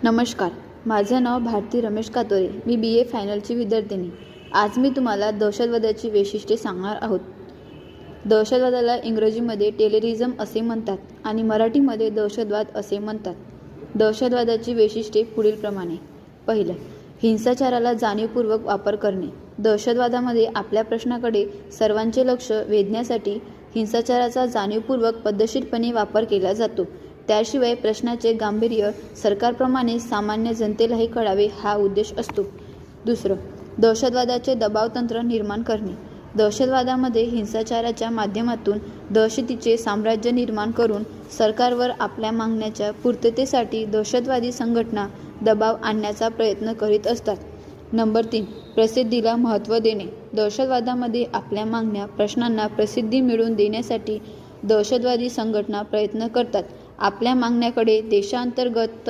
नमस्कार, माझं नाव भारती रमेश कातोरे. मी BA फायनलची विद्यार्थिनी. आज मी तुम्हाला दहशतवादाची वैशिष्ट्ये सांगणार आहोत. दहशतवादाला इंग्रजीमध्ये टेररिझम असे म्हणतात आणि मराठीमध्ये दहशतवाद असे म्हणतात. दहशतवादाची वैशिष्ट्ये पुढीलप्रमाणे. पहिलं, हिंसाचाराला जाणीवपूर्वक वापर करणे. दहशतवादामध्ये आपल्या प्रश्नाकडे सर्वांचे लक्ष वेधण्यासाठी हिंसाचाराचा जाणीवपूर्वक पद्धतशीरपणे वापर केला जातो. त्याशिवाय प्रश्नाचे गांभीर्य सरकारप्रमाणे सामान्य जनतेलाही कळावे हा उद्देश असतो. दुसरं, दहशतवादाचे दबावतंत्र निर्माण करणे. दहशतवादामध्ये हिंसाचाराच्या माध्यमातून दहशतीचे साम्राज्य निर्माण करून सरकारवर आपल्या मागण्याच्या पूर्ततेसाठी दहशतवादी संघटना दबाव आणण्याचा प्रयत्न करीत असतात. नंबर 3, प्रसिद्धीला महत्त्व देणे. दहशतवादामध्ये आपल्या मागण्या प्रश्नांना प्रसिद्धी मिळवून देण्यासाठी दहशतवादी संघटना प्रयत्न करतात. आपल्या मागण्याकडे देशांतर्गत